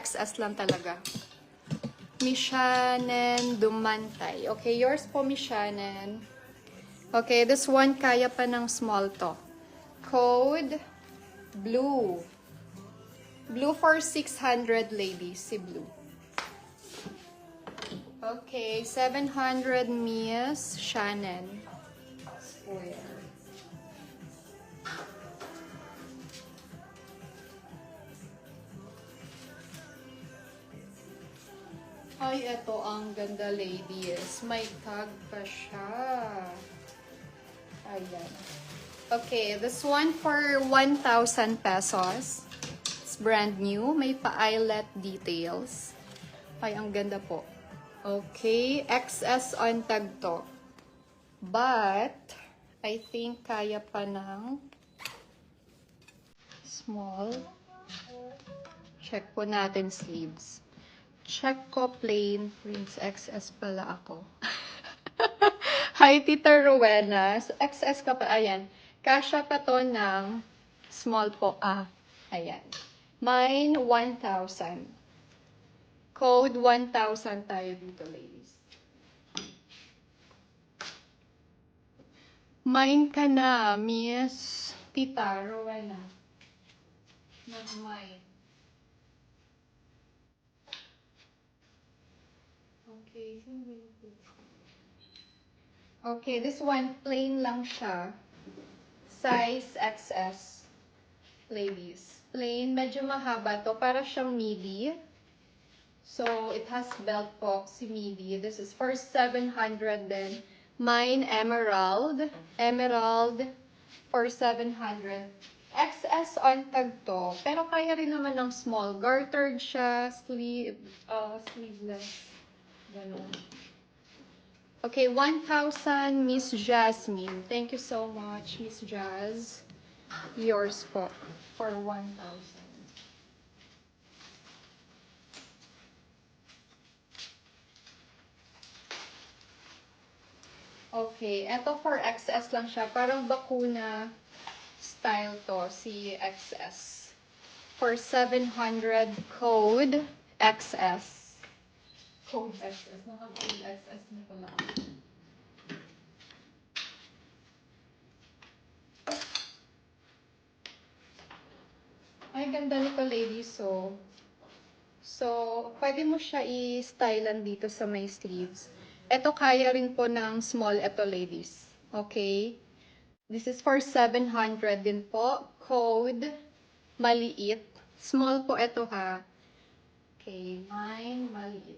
XS lang talaga. Miss Shannon Dumantay. Okay, yours po, Miss Shannon. Okay, this one kaya pa ng small to. Code blue. Blue for 600 ladies, si blue. Okay, 700 Miss Shannon. Square. Ay, eto ang ganda, ladies. May tag pa siya. Ayan. Okay, this one for 1,000 pesos. It's brand new. May pa-eyelet details. Ay, ang ganda po. Okay, XS on tag to. But, I think kaya pa ng small. Check po natin sleeves. Check ko plain. Prince XS pala ako. Hi, Tita Rowena. So, XS ka pa. Ayan. Kasha pa to ng small po. Ayan. Mine, 1,000. Code 1,000 tayo dito, ladies. Mine ka na, Miss Tita Rowena. Not mine. Okay. Okay, this one, plain lang siya. Size XS. Ladies. Plain, medyo mahaba to. Para siyang midi. So, it has belt po si midi. This is for 700 din. Mine, emerald. Emerald for 700. XS on tag to. Pero kaya rin naman ng small. Gartered siya. Sleeveless. Ganun. Okay, 1,000, Miss Jasmine. Thank you so much, Miss Jazz. Yours po for 1,000. Okay, eto for XS lang siya. Parang bakuna style to, si XS. For 700, code XS. Code XS. Naka-code XS na pala. Ay, ganda nito, ladies. So, pwede mo siya i-stylean dito sa may sleeves. Ito, kaya rin po ng small ito, ladies. Okay? This is for 700 din po. Code, maliit. Small po ito, ha? Okay, mine, maliit.